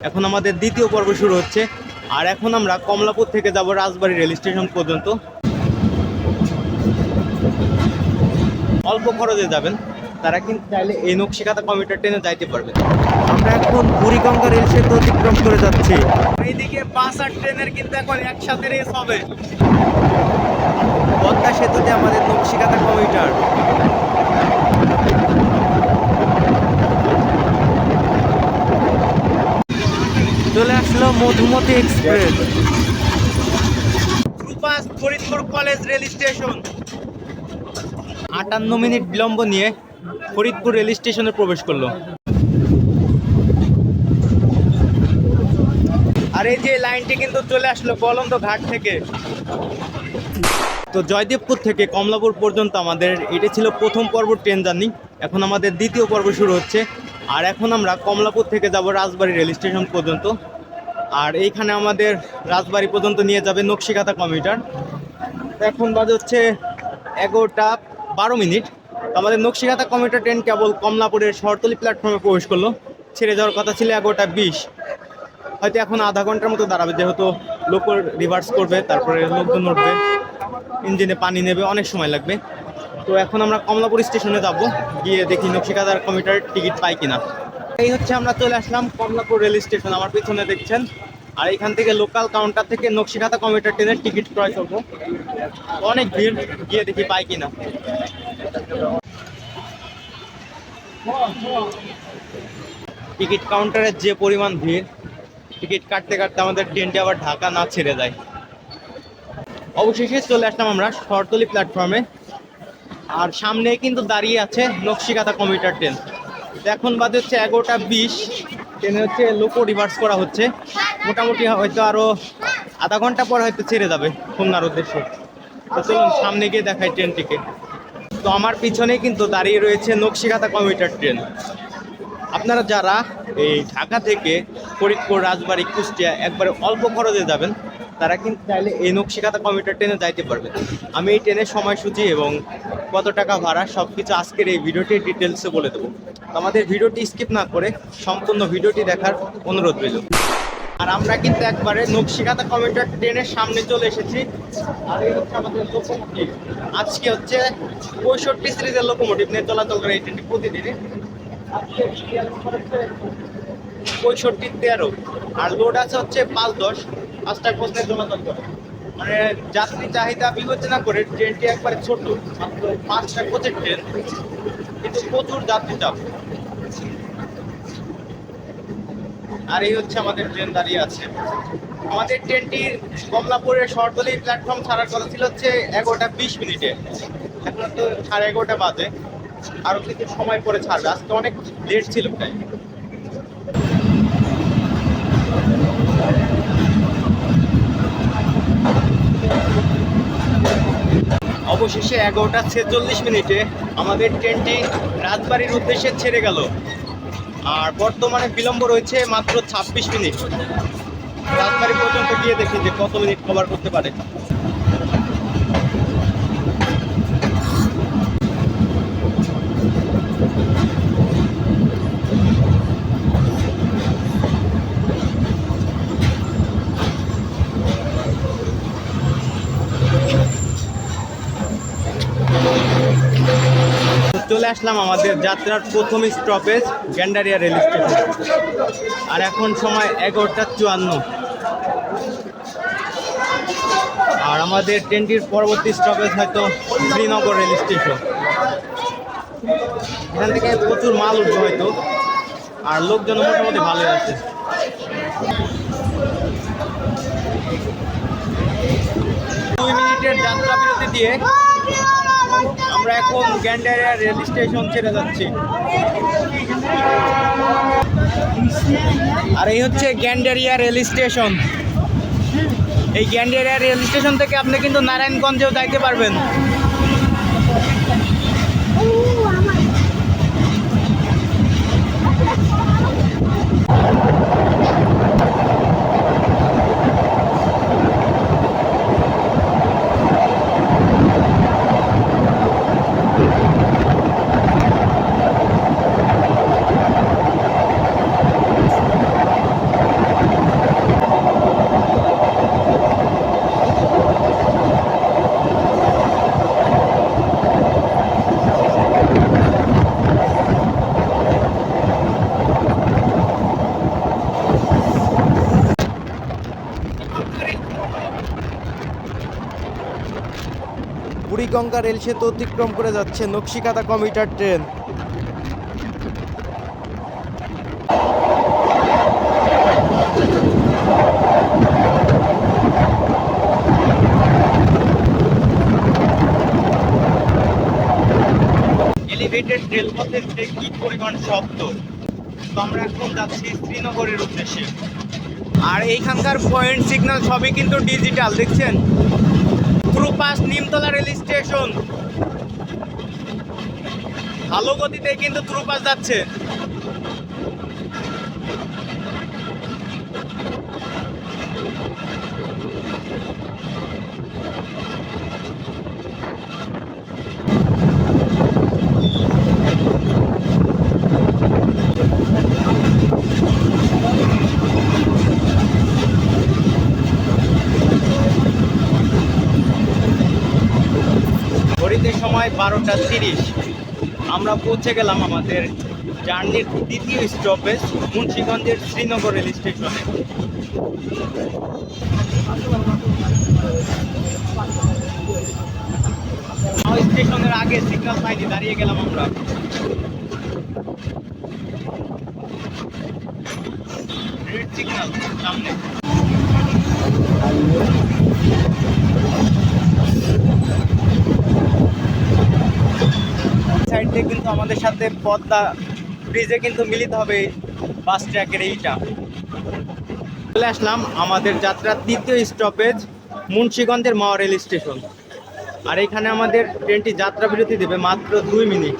এখন আমাদের দ্বিতীয় পর্ব শুরু হচ্ছে। আর এখন আমরা কমলাপুর থেকে যাব রাজবাড়ী রেল স্টেশন পর্যন্ত। অল্প খরচে যাবেন তারা কিন্তু চাইলে এই নকশিকাঁথা কমিউটার ট্রেনে যাইতে পারবেন। আমরা এখন বুড়িগঙ্গা রেল সেতু অতিক্রম করে যাচ্ছি। এইদিকে বাস আর ট্রেনের কিন্তু এখন একসাথে রেস হবে। পদ্মা সেতুতে আমাদের নকশিকাঁথা কমিউটার। চলে আসলো Madhumati express. Faridpur college rail station 58 minute বিলম্ব নিয়ে ফরিদপুর রেল স্টেশনে প্রবেশ করলো। আর এই যে লাইনটি কিন্তু চলে আসলো বলন্দ ঘাট থেকে। তো জয়দেবপুর থেকে কমলাপুর পর্যন্ত আমাদের এটি ছিল প্রথম পর্ব ট্রেন জার্নি। এখন আমাদের দ্বিতীয় পর্ব শুরু হচ্ছে। আর এখন আমরা কমলাপুর থেকে যাব রাজবাড়ী রেল স্টেশন পর্যন্ত। আর এইখানে আমাদের রাজবাড়ী পর্যন্ত নিয়ে যাবে নকশিকাঁথা কমিউটার। এখন বাজে হচ্ছে 11:12। আমাদের নকশিকাঁথা কমিউটার ট্রেন কেবল কমলাপুরের শহরতলি প্ল্যাটফর্মে প্রবেশ করলো। ছেড়ে যাওয়ার কথা ছিল 11:20। হয়তো এখন আধা ঘন্টার মতো দাঁড়াবে, যেহেতু লোক রিভার্স করবে, তারপরে লোকজন উঠবে, ইঞ্জিনে পানি নেবে, অনেক সময় লাগবে। তো এখন আমরা কমলাপুর স্টেশনে যাব, গিয়ে দেখি নকশিকাঁথার কমিউটার টিকিট পাই কিনা। এই হচ্ছে আমরা চলে আসলাম কমলাপুর রেল স্টেশন, আমার পিছনে দেখছেন। আর এখান থেকে লোকাল কাউন্টার থেকে নকশিকাঁথা কমিউটার ট্রেনের টিকিট ক্রয় করবো। অনেক ভিড়, গিয়ে দেখি পাই কিনা। টিকিট কাউন্টারের যে পরিমাণ ভিড়, টিকিট কাটতে কাটতে আমাদের ট্রেনটি আবার ঢাকা না ছেড়ে যায়। অবশেষে চলে আসলাম আমরা শহরতলি প্ল্যাটফর্মে। আর সামনে কিন্তু দাঁড়িয়ে আছে নকশিকাঁথা কমিউটার ট্রেন। এখন বাজে হচ্ছে 11:20। ট্রেনে হচ্ছে লোকো রিভার্স করা হচ্ছে। মোটামুটি হয়তো আরও আধা ঘন্টা পর হয়তো ছেড়ে যাবে খুলনার উদ্দেশ্যে। তো চলুন সামনে গিয়ে দেখাই ট্রেনটিকে। তো আমার পিছনে কিন্তু দাঁড়িয়ে রয়েছে নকশিকাঁথা কমিউটার ট্রেন। আপনারা যারা এই ঢাকা থেকে ফরিদপুর, রাজবাড়ী, কুষ্টিয়া একবারে অল্প খরচে যাবেন, তারা কিন্তু চাইলে এই নকশিকাঁথা কমিউটার ট্রেনে যাইতে পারবেন। আমি এই ট্রেনের সময়সূচি এবং কত টাকা ভাড়া সব কিছু আজকের এই ভিডিওটি ডিটেলসে বলে দেবো। আমাদের ভিডিওটি স্কিপ না করে সম্পূর্ণ ভিডিওটি দেখার অনুরোধ রইল। আর আমরা কিন্তু একবারে নকশিকাঁথা কমিউটার ট্রেনের সামনে চলে এসেছি। আর এই হচ্ছে আমাদের লোকোমোটিভ। আজকে হচ্ছে 65 সিরিজের লোকোমোটিভ নিয়ে চলাচল করে এই ট্রেনটি প্রতিদিনই। 65-13 আর লোড আছে হচ্ছে 5-10, 5টা কোচে চলাচল করে। মানে যাত্রী চাহিদা বিবেচনা করে ট্রেনটি একবারে ছোট, মাত্র 5টা কোচের ট্রেন, কিন্তু প্রচুর যাত্রী চাপ। আর এই হচ্ছে আমাদের ট্রেন দাঁড়িয়ে আছে। আমাদের ট্রেনটির কমলাপুরের শহরতলি প্ল্যাটফর্ম ছাড়ার কথা ছিল হচ্ছে 11:20। এখন তো 11:30 বাজে, আরো কিছু সময় পরে ছাড়বে। আজকে অনেক লেট ছিল প্রায়। অবশেষে 11:46 আমাদের ট্রেনটি রাজবাড়ির উদ্দেশ্যে ছেড়ে গেল। আর বর্তমানে বিলম্ব রয়েছে মাত্র 26 মিনিট। রাজবাড়ি পর্যন্ত গিয়ে দেখি যে কত মিনিট কভার করতে পারে। চলে আসলাম আমাদের যাত্রার প্রথম স্টপেজ গ্যান্ডারিয়া রেল স্টেশন। আর এখন সময় 11:54। আর আমাদের ট্রেনটির পরবর্তী স্টপেজ হয়তো শ্রীনগর রেল স্টেশন। এখান থেকে প্রচুর মাল উঠবে হয়তো। আর লোকজন মোটামুটি ভালোই আছে। মিনিটের যাত্রা বিরতি দিয়ে আমরা এখন গ্যান্ডারিয়া রেল স্টেশন ছেড়ে যাচ্ছি। আর এই হচ্ছে গ্যান্ডারিয়া রেল স্টেশন। এই গ্যান্ডারিয়া রেল স্টেশন থেকে আপনি কিন্তু নারায়ণগঞ্জেও যাইতে পারবেন। বুড়িগঙ্গা রেল সেতু অতিক্রম করে যাচ্ছে নকশিকাঁথা কমিউটার ট্রেন। এলিভেটেড রেলপথের যে কি পরিমাণ শব্দ। তো আমরা এখন যাচ্ছি শ্রীনগরের উদ্দেশ্যে। আর এইখানকার পয়েন্ট সিগন্যাল সবই কিন্তু ডিজিটাল, দেখছেন। থ্রুপাস নিমতলা রেল স্টেশন, ভালো গতিতে কিন্তু থ্রুপাস যাচ্ছে। ঘড়িতে সময় 12:30। আমরা পৌঁছে গেলাম আমাদের জার্নির দ্বিতীয় স্টপেজ মুন্সিগঞ্জের শ্রীনগর রেল স্টেশনে। স্টেশনের আগে সিগন্যাল পাইনি, দাঁড়িয়ে গেলাম আমরা। রেড সিগন্যাল সামনে। সাইড থেকে কিন্তু আমাদের সাথে পদ্মা ব্রিজে কিন্তু মিলিত হবে বাস ট্র্যাকের এইটা। চলে আসলাম আমাদের যাত্রার তৃতীয় স্টপেজ মুন্সিগঞ্জের মাওয়া রেল স্টেশন। আর এখানে আমাদের ট্রেনটি যাত্রা বিরতি দেবে মাত্র 2 মিনিট।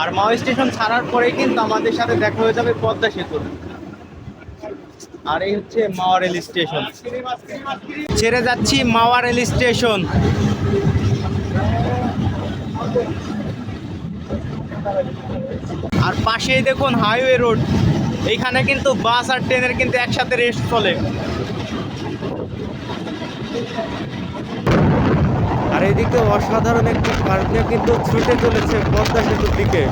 আর মাওয়া স্টেশন ছাড়ার পরেই কিন্তু আমাদের সাথে দেখা হয়ে যাবে পদ্মা সেতু। আর এই হচ্ছে মাওয়া রেল স্টেশন। ছেড়ে যাচ্ছি মাওয়া রেল স্টেশন। আর পাশেই দেখুন হাইওয়ে রোড। এইখানে কিন্তু বাস আর ট্রেনের কিন্তু একসাথে রেস্ট চলে। আর এদিকে অসাধারণ একটি কারখানা কিন্তু ছুটে চলেছে পদ্মা সেতুর দিকে।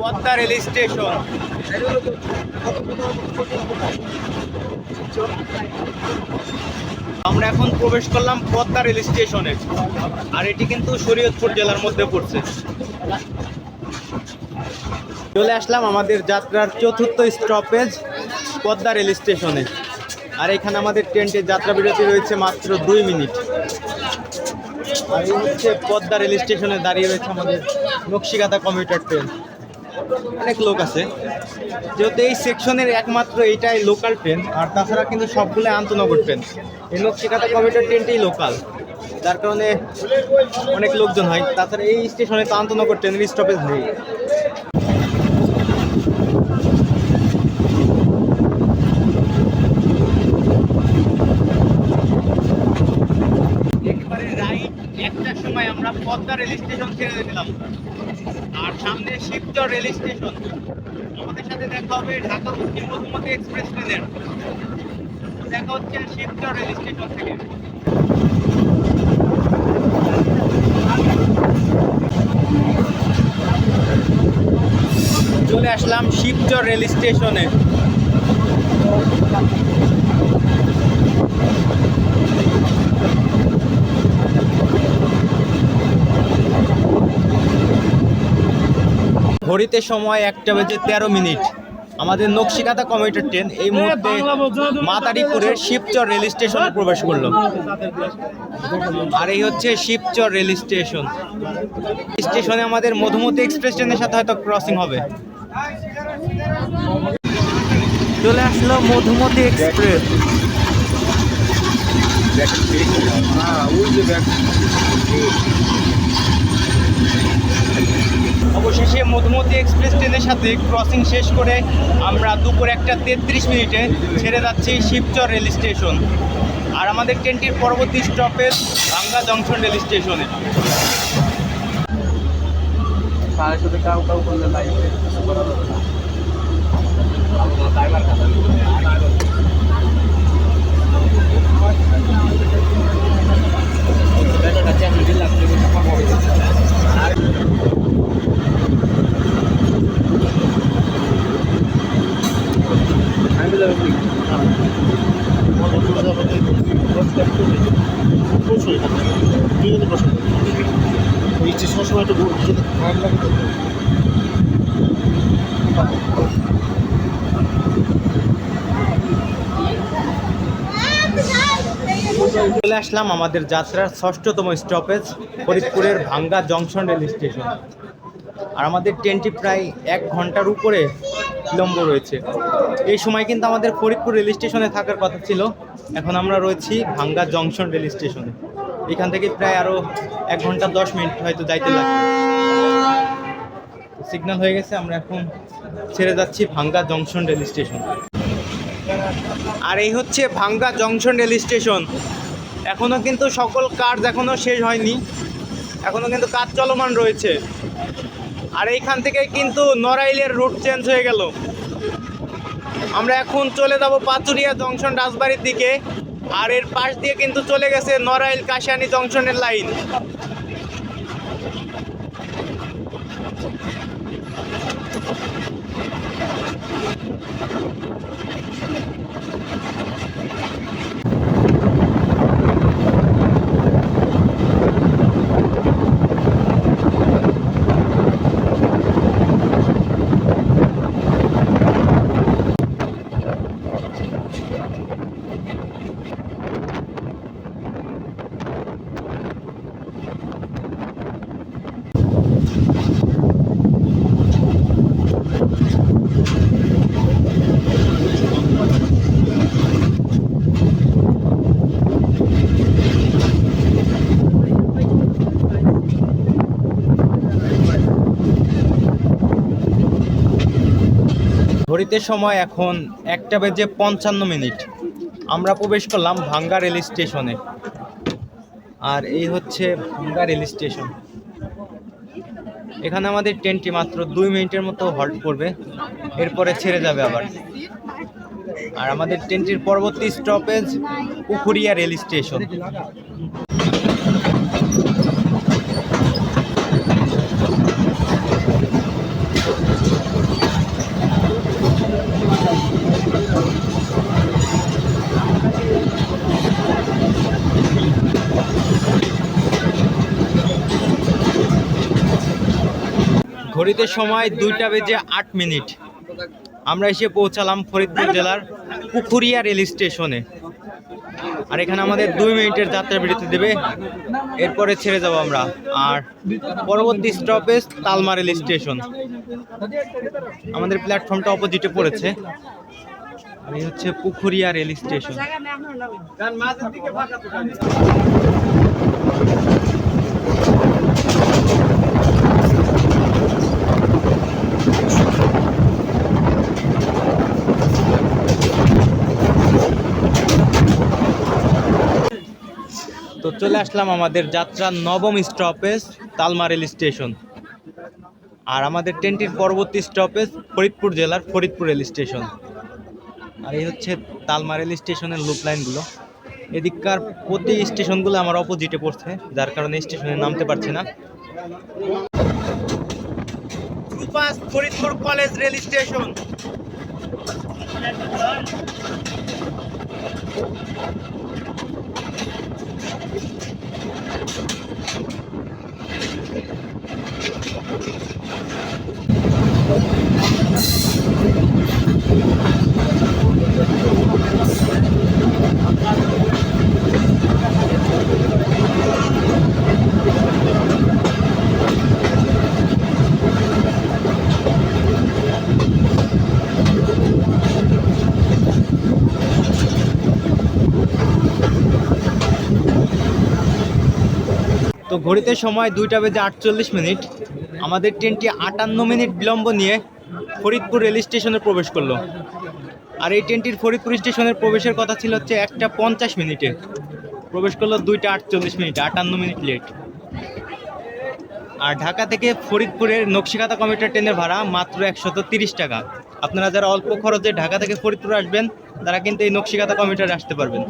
Padma rail station. আমরা এখন প্রবেশ করলাম পদ্মা রেল স্টেশনে। আর এটি কিন্তু শরীয়তপুর জেলার মধ্যে পড়ছে। চলে আসলাম আমাদের যাত্রার চতুর্থ স্টপেজ পদ্মা রেল স্টেশনে। আর এখানে আমাদের ট্রেনটির যাত্রা বিরতি রয়েছে মাত্র 2 মিনিট। আর এই হচ্ছে পদ্মা রেল স্টেশনে দাঁড়িয়ে রয়েছে আমাদের নকশিকাঁথা কমিউটার ট্রেন। অনেক লোক আছে, যেহেতু এই সেকশনের একমাত্র এইটাই লোকাল ট্রেন। আর তাছাড়া কিন্তু সবগুলো আন্তনগর ট্রেন। এই নকশিকাঁথা কমিউটার ট্রেনটাই লোকাল, যার কারণে অনেক লোকজন হয়। তাছাড়া এই স্টেশনে তো আন্তনগর ট্রেনের স্টপেজ নেই। পদ্মা রেল স্টেশন ছেড়ে দিলাম, আর সামনে শিবচর রেল স্টেশন। আমাদের সাথে দেখা হবে ঢাকা পশ্চিম মধুমতি এক্সপ্রেস ট্রেনের। দেখা হচ্ছে শিবচর রেল স্টেশন থেকে। চলে আসলাম শিবচর রেল স্টেশনে। ঘড়িতে সময় 1:13। আমাদের নকশিকাঁথা কমিউটার ট্রেন এই মুহূর্তে মাদারীপুরের শিবচর রেল স্টেশনে প্রবেশ করলো। আর এই হচ্ছে শিবচর রেল স্টেশন। স্টেশনে আমাদের মধুমতি এক্সপ্রেস ট্রেনের সাথে হয়তো ক্রসিং হবে। চলে আসলো মধুমতি এক্সপ্রেস। অবশেষে মধুমতি এক্সপ্রেস ট্রেনের সাথে ক্রসিং শেষ করে আমরা দুপুর 1:33 ছেড়ে যাচ্ছি শিবচর রেল স্টেশন। আর আমাদের ট্রেনটির পরবর্তী স্টপেজ ভাঙ্গা জংশন রেল স্টেশনে। সবসময় একটু খারাপ লাগে। চলে আসলাম আমাদের যাত্রার 6ষ্ঠতম স্টপেজ ফরিদপুরের ভাঙ্গা জংশন রেল স্টেশন। আর আমাদের ট্রেনটি প্রায় 1 ঘন্টার উপরে বিলম্ব রয়েছে। এই সময় কিন্তু আমাদের ফরিদপুর রেল স্টেশনে থাকার কথা ছিল। এখন আমরা রয়েছি ভাঙ্গা জংশন রেল স্টেশনে। এখান থেকে প্রায় আরও 1 ঘন্টা 10 মিনিট হয়তো যাইতে লাগবে। সিগন্যাল হয়ে গেছে, আমরা এখন ছেড়ে যাচ্ছি ভাঙ্গা জংশন রেল স্টেশন। আর এই হচ্ছে ভাঙ্গা জংশন রেল স্টেশন। এখনও কিন্তু সকল কাজ এখনও শেষ হয়নি, এখনও কিন্তু কাজ চলমান রয়েছে। আর এইখান থেকে কিন্তু নড়াইলের রুট চেঞ্জ হয়ে গেল। আমরা এখন চলে যাব পাচুরিয়া জংশন রাজবাড়ির দিকে। আর এর পাশ দিয়ে কিন্তু চলে গেছে নড়াইল কাশিয়ানী জংশনের লাইন। ঘড়িতে সময় এখন 1:55। আমরা প্রবেশ করলাম ভাঙ্গা রেল স্টেশনে। আর এই হচ্ছে ভাঙ্গা রেল স্টেশন। এখানে আমাদের ট্রেনটি মাত্র 2 মিনিটের মতো হল্ট করবে, এরপরে ছেড়ে যাবে আবার। আর আমাদের ট্রেনটির পরবর্তী স্টপেজ পুকুরিয়া রেল স্টেশন। ঘড়িতে সময় 2:08। আমরা এসে পৌঁছালাম ফরিদপুর জেলার পুকুরিয়া রেল স্টেশনে। আর এখানে আমাদের 2 মিনিটের যাত্রা বিরতি দেবে, এরপরে ছেড়ে যাব আমরা। আর পরবর্তী স্টপেজ তালমা রেল স্টেশন। আমাদের প্ল্যাটফর্মটা অপোজিটে পড়েছে। আর এই হচ্ছে পুকুরিয়া রেল স্টেশন। তো চলে আসলাম আমাদের যাত্রার 9ম স্টপেজ তালমা রেল স্টেশন। আর আমাদের ট্রেনটির পরবর্তী স্টপেজ ফরিদপুর জেলার ফরিদপুর রেল স্টেশন। আর এই হচ্ছে তালমা রেল স্টেশনের লুপ লাইনগুলো। এদিককার প্রতি স্টেশনগুলো আমার অপোজিটে পড়ছে, যার কারণে স্টেশনে নামতে পারছি না। Faridpur college rail station. তো ঘড়িতে সময় 2:48। আমাদের ট্রেনটি 58 মিনিট বিলম্ব নিয়ে ফরিদপুর রেল স্টেশনে প্রবেশ করলো। আর এই ট্রেনটির ফরিদপুর স্টেশনের প্রবেশের কথা ছিল হচ্ছে 1:50, প্রবেশ করলো 2:48, 58 মিনিট লেট। আর ঢাকা থেকে ফরিদপুরের নকশিকাঁথা কমিউটার ট্রেনের ভাড়া মাত্র 130 টাকা। আপনারা যারা অল্প খরচে ঢাকা থেকে ফরিদপুর আসবেন তারা কিন্তু এই নকশিকাঁথা কমিউটারে আসতে পারবেন।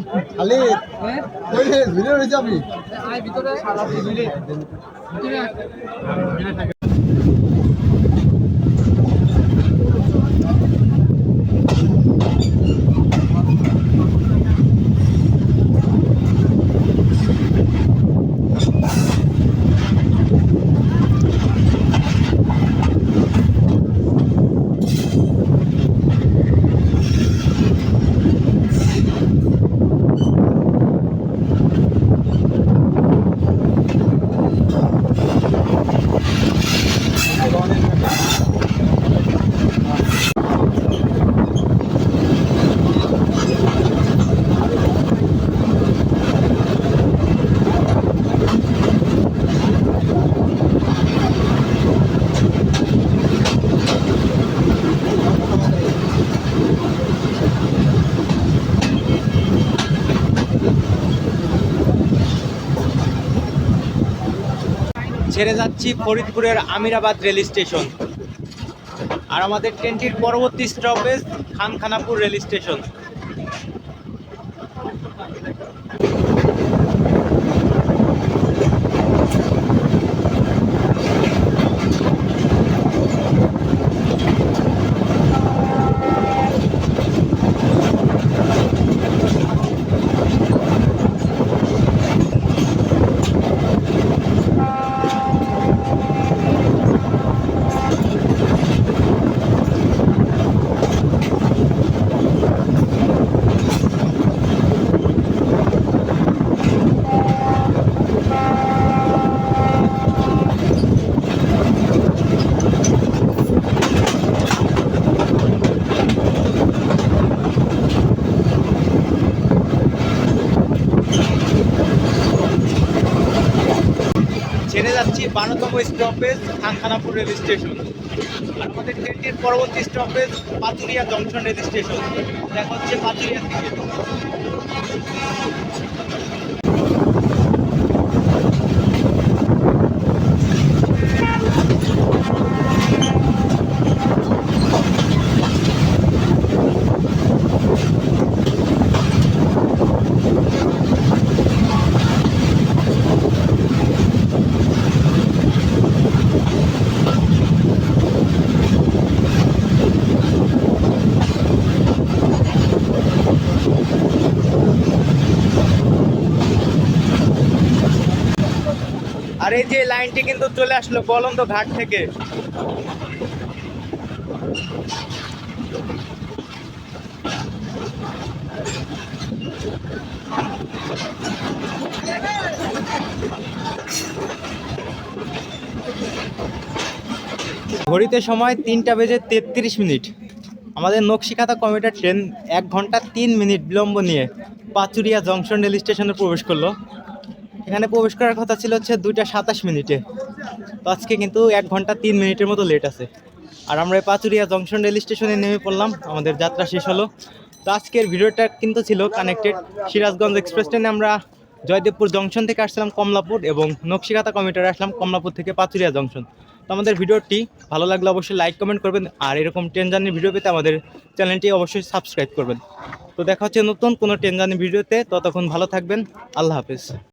ছেড়ে যাচ্ছি ফরিদপুরের আমিরাবাদ রেল স্টেশন। আর আমাদের ট্রেনটির পরবর্তী স্টপেজ খানখানাপুর রেল স্টেশন। ছেড়ে যাচ্ছি 12তম স্টপেজ খানখানাপুর রেল স্টেশন। আর আমাদের ট্রেনটির পরবর্তী stoppage Paturia junction rail station. দেখা হচ্ছে পাতুরিয়া থেকে। আর এই যে লাইনটি কিন্তু চলে আসলো বলন্দ ঘাট থেকে। ঘড়িতে সময় 3:33। আমাদের নকশিকাঁথা কমিউটার ট্রেন 1 ঘন্টা 3 মিনিট বিলম্ব নিয়ে পাচুরিয়া জংশন রেল স্টেশনে প্রবেশ করলো। এখানে প্রবেশ করার কথা ছিল হচ্ছে 2:27। তো আজকে কিন্তু 1 ঘন্টা 3 মিনিটের মতো লেট আছে। আর আমরা পাচুরিয়া জংশন রেল স্টেশনে নেমে পড়লাম, আমাদের যাত্রা শেষ হলো। তো আজকের ভিডিওটা কিন্তু ছিল কানেক্টেড সিরাজগঞ্জ এক্সপ্রেস ট্রেনে আমরা জয়দেবপুর জংশন থেকে আসছিলাম কমলাপুর এবং নকশিকাতা কমিউটারে আসলাম কমলাপুর থেকে পাচুরিয়া জংশন। তো আমাদের ভিডিওটি ভালো লাগলে অবশ্যই লাইক কমেন্ট করবেন, আর এরকম ট্রেন জার্নির ভিডিও পেতে আমাদের চ্যানেলটি অবশ্যই সাবস্ক্রাইব করবেন। তো দেখা হচ্ছে নতুন কোনো ট্রেন জার্নি ভিডিওতে, ততক্ষণ ভালো থাকবেন। আল্লাহ হাফেজ।